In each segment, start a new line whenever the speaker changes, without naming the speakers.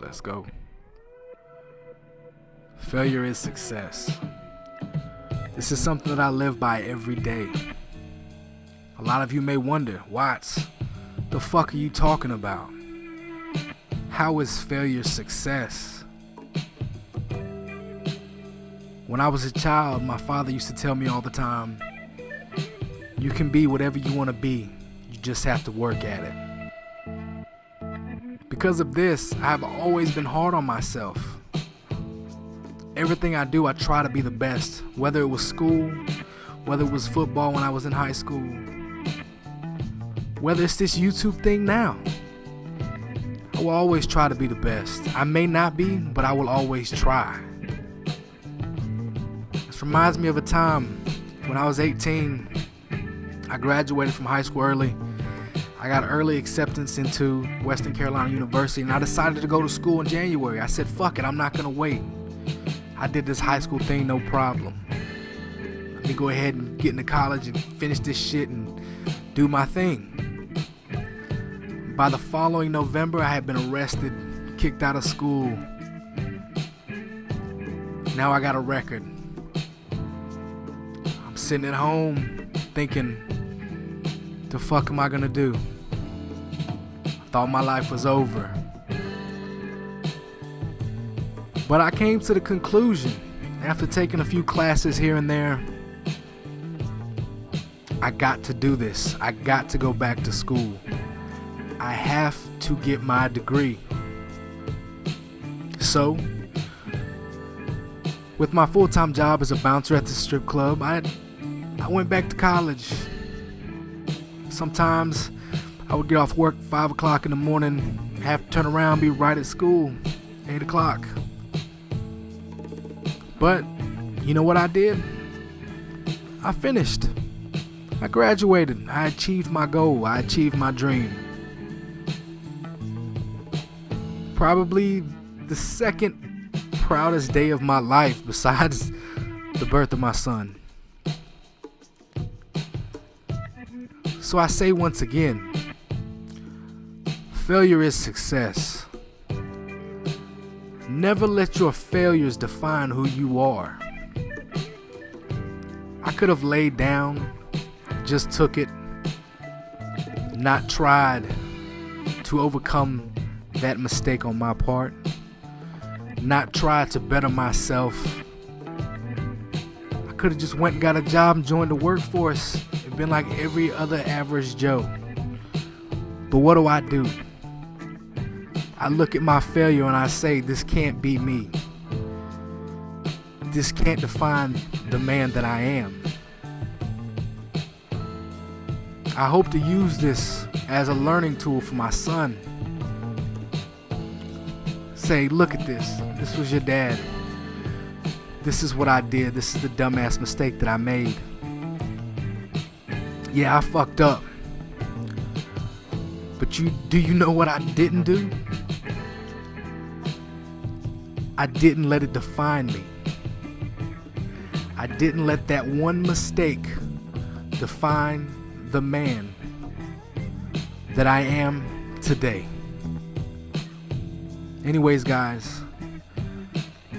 Let's go. Failure is success. This is something that I live by every day. A lot of you may wonder, Watts, the fuck are you talking about? How is failure success? When I was a child, my father used to tell me all the time, you can be whatever you want to be, you just have to work at it. Because of this, I've always been hard on myself. Everything I do, I try to be the best, whether it was school, whether it was football when I was in high school, whether it's this YouTube thing now. I will always try to be the best. I may not be, but I will always try. This reminds me of a time when I was 18. I graduated from high school early. I got early acceptance into Western Carolina University, and I decided to go to school in January. I said, fuck it, I'm not gonna wait. I did this high school thing, no problem. Let me go ahead and get into college and finish this shit and do my thing. By the following November, I had been arrested, kicked out of school. Now I got a record. I'm sitting at home thinking, the fuck am I gonna do? I thought my life was over. But I came to the conclusion, after taking a few classes here and there, I got to do this. I got to go back to school. I have to get my degree. So, with my full-time job as a bouncer at the strip club, I went back to college. Sometimes I would get off work 5 o'clock in the morning, have to turn around, be right at school, 8 o'clock. But, you know what I did? I finished. I graduated. I achieved my goal. I achieved my dream. Probably the second proudest day of my life besides the birth of my son. So I say once again, failure is success. Never let your failures define who you are. I could have laid down, just took it, not tried to overcome that mistake on my part, not tried to better myself. I could have just went and got a job and joined the workforce and been like every other average Joe. But what do? I look at my failure and I say, this can't be me. This can't define the man that I am. I hope to use this as a learning tool for my son. Say, look at this. This was your dad. This is what I did. This is the dumbass mistake that I made. Yeah, I fucked up. But do you know what I didn't do? I didn't let it define me. I didn't let that one mistake define the man that I am today. Anyways, guys,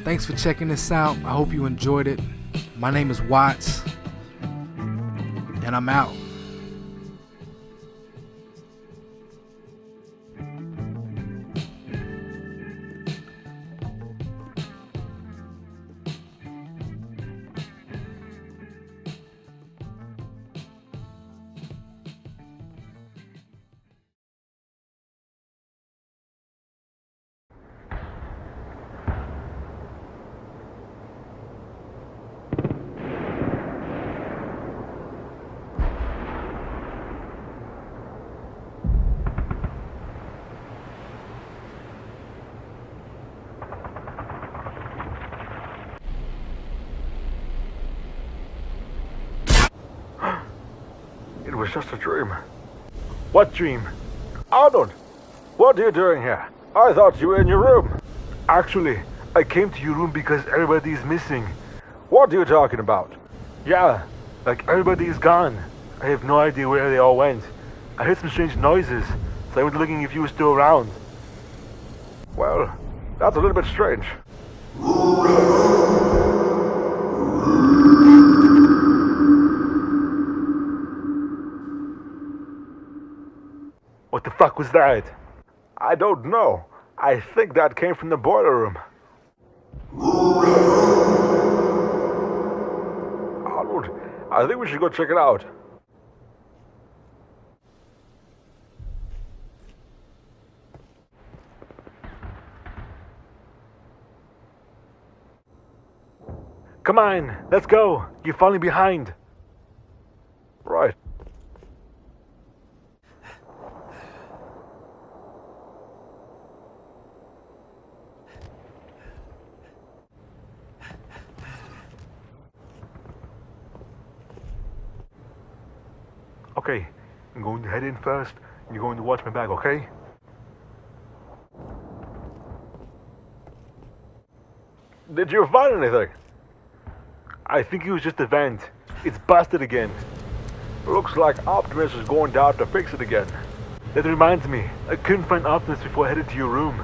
thanks for checking this out. I hope you enjoyed it. My name is Watts, and I'm out.
It was just a dream. What dream? Arnold, what are you doing here? I thought you were in your room. Actually, I came to your room because everybody's missing. What are you talking about? Yeah, like everybody's gone. I have no idea where they all went. I heard some strange noises, so I went looking if you were still around. Well, That's a little bit strange. What the fuck was that? I don't know. I think that came from the boiler room. Arnold, I think we should go check it out. Come on, let's go. You're falling behind. Right. Okay, I'm going to head in first, and you're going to watch my back, okay? Did you find anything? I think it was just a vent. It's busted again. Looks like Optimus is going down to fix it again. That reminds me, I couldn't find Optimus before I headed to your room.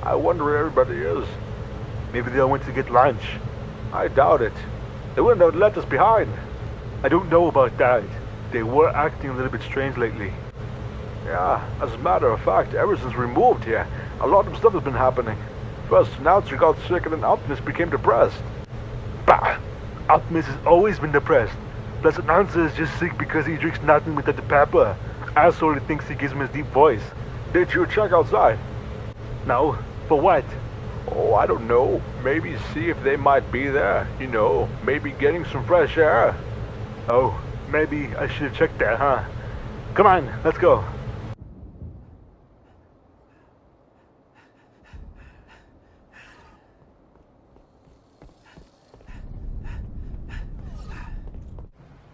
I wonder where everybody is. Maybe they all went to get lunch. I doubt it. They wouldn't have left us behind. I don't know about that. They were acting a little bit strange lately. Yeah, as a matter of fact, ever since we moved here, a lot of stuff has been happening. First, Announcer got sick and then Optimus became depressed. Bah! Optimus has always been depressed. Plus, Announcer is just sick because he drinks nothing with the pepper. Asshole thinks he gives him his deep voice. Did you check outside? No. For what? Oh, I don't know. Maybe see if they might be there. You know, maybe getting some fresh air. Oh, maybe I should have checked that, huh? Come on, let's go.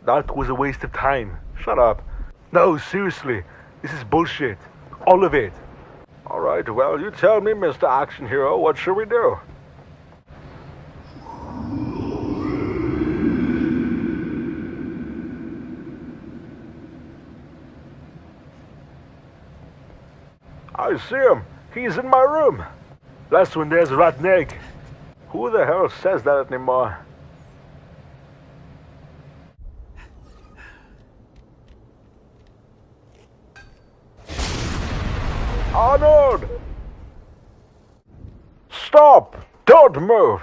That was a waste of time. Shut up. No, seriously. This is bullshit. All of it. Alright, well, you tell me, Mr. Action Hero, what should we do? I see him. He's in my room. That's when there's a rotten egg. Who the hell says that anymore? Arnold! Stop! Don't move!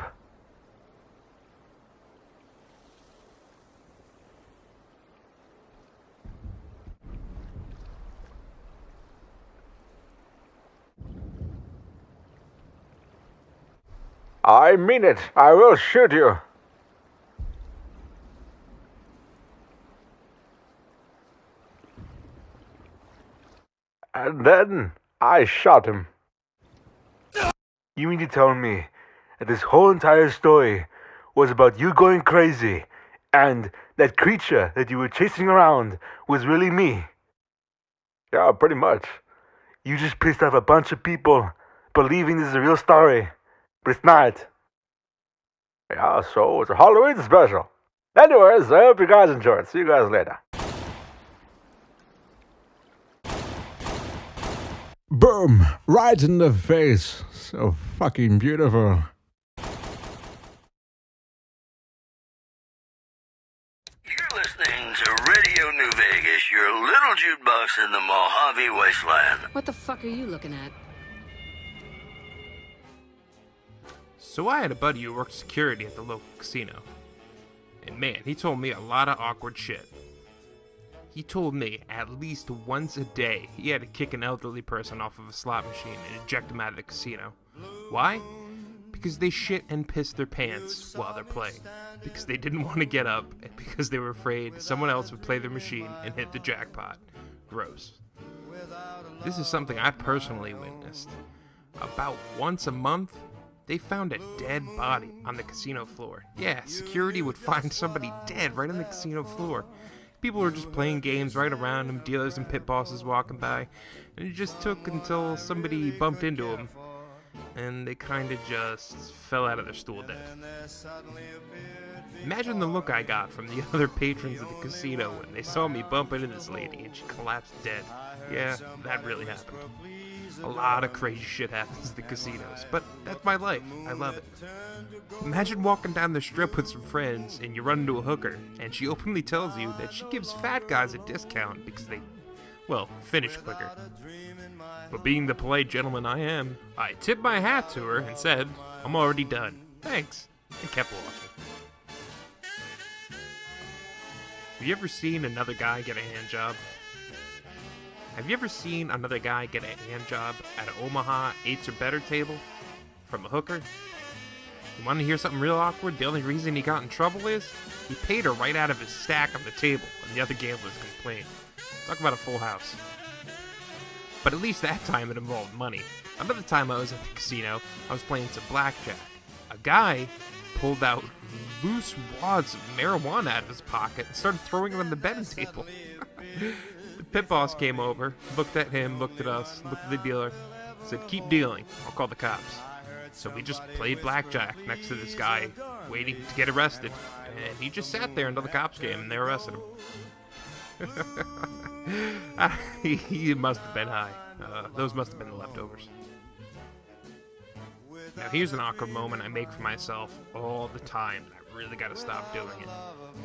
I mean it. I will shoot you. And then I shot him. You mean to tell me that this whole entire story was about you going crazy and that creature that you were chasing around was really me? Yeah, pretty much. You just pissed off a bunch of people believing this is a real story, but it's not. Yeah, so it's a Halloween special. Anyways, I hope you guys enjoyed. See you guys later.
Boom! Right in the face. So fucking beautiful.
You're listening to Radio New Vegas, your little jukebox in the Mojave Wasteland.
What the fuck are you looking at?
So I had a buddy who worked security at the local casino. And man, he told me a lot of awkward shit. He told me at least once a day he had to kick an elderly person off of a slot machine and eject them out of the casino. Why? Because they shit and piss their pants while they're playing. Because they didn't want to get up, and because they were afraid someone else would play their machine and hit the jackpot. Gross. This is something I personally witnessed. About once a month, they found a dead body on the casino floor. Yeah, security would find somebody dead right on the casino floor. People were just playing games right around them, dealers and pit bosses walking by, and it just took until somebody bumped into them, and they kind of just fell out of their stool dead. Imagine the look I got from the other patrons of the casino when they saw me bump into this lady and she collapsed dead. Yeah, that really happened. A lot of crazy shit happens at the casinos, but that's my life. I love it. Imagine walking down the strip with some friends and you run into a hooker, and she openly tells you that she gives fat guys a discount because they, well, finish quicker. But being the polite gentleman I am, I tipped my hat to her and said, "I'm already done. Thanks," and kept walking. Have you ever seen another guy get a hand job? Have you ever seen another guy get a hand job at an Omaha 8s or better table? From a hooker? You want to hear something real awkward? The only reason he got in trouble is he paid her right out of his stack on the table, and the other gamblers complained. Talk about a full house. But at least that time it involved money. Another time I was at the casino, I was playing some blackjack. A guy pulled out loose wads of marijuana out of his pocket and started throwing them on the betting table. The pit boss came over, looked at him, looked at us, looked at the dealer, said, "Keep dealing, I'll call the cops." So we just played blackjack next to this guy, waiting to get arrested. And he just sat there until the cops came and they arrested him. He must have been high. Those must have been the leftovers. Now here's an awkward moment I make for myself all the time, and I really gotta stop doing it.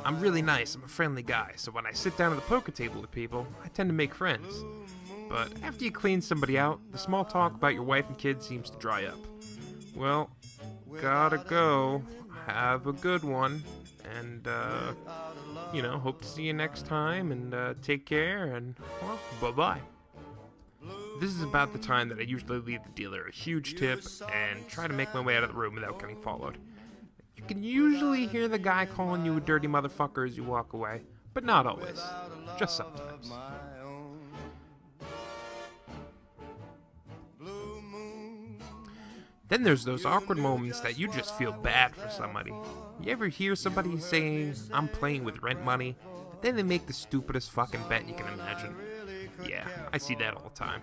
I'm really nice, I'm a friendly guy, so when I sit down at the poker table with people, I tend to make friends. But after you clean somebody out, the small talk about your wife and kids seems to dry up. Well, gotta go. Have a good one, and hope to see you next time, and take care, and, well, bye-bye. This is about the time that I usually leave the dealer a huge tip and try to make my way out of the room without getting followed. You can usually hear the guy calling you a dirty motherfucker as you walk away, but not always. Just sometimes. Then there's those awkward moments that you just feel bad for somebody. You ever hear somebody saying, "I'm playing with rent money," but then they make the stupidest fucking bet you can imagine? Yeah, I see that all the time.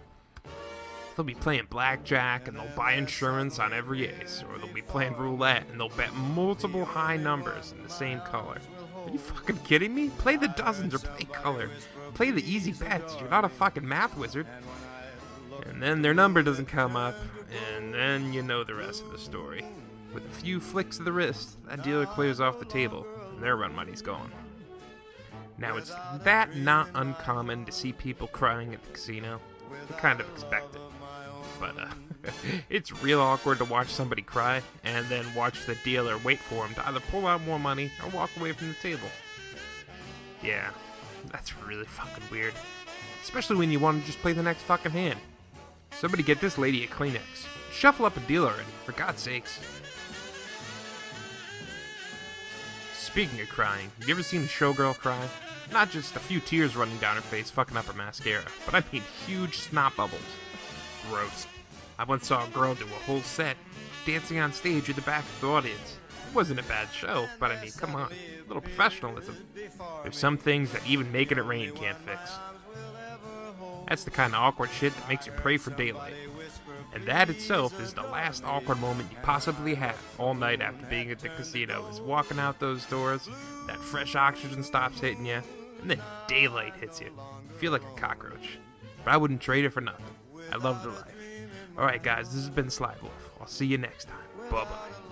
They'll be playing blackjack and they'll buy insurance on every ace, or they'll be playing roulette and they'll bet multiple high numbers in the same color. Are you fucking kidding me? Play the dozens or play color. Play the easy bets. You're not a fucking math wizard. And then their number doesn't come up, and then you know the rest of the story. With a few flicks of the wrist, that dealer clears off the table, and their run money's gone. Now, it's that not uncommon to see people crying at the casino. You kind of expect it. But, it's real awkward to watch somebody cry, and then watch the dealer wait for him to either pull out more money or walk away from the table. Yeah, that's really fucking weird. Especially when you want to just play the next fucking hand. Somebody get this lady a Kleenex. Shuffle up a deal already, for God's sakes. Speaking of crying, have you ever seen a showgirl cry? Not just a few tears running down her face fucking up her mascara, but I mean huge snot bubbles. Gross. I once saw a girl do a whole set, dancing on stage at the back of the audience. It wasn't a bad show, but I mean, come on, a little professionalism. There's some things that even making it rain can't fix. That's the kind of awkward shit that makes you pray for daylight. And that itself is the last awkward moment you possibly have all night after being at the casino, is walking out those doors, that fresh oxygen stops hitting you, and then daylight hits you. You feel like a cockroach. But I wouldn't trade it for nothing. I love the life. Alright guys, this has been SlideWolf. I'll see you next time. Bye-bye.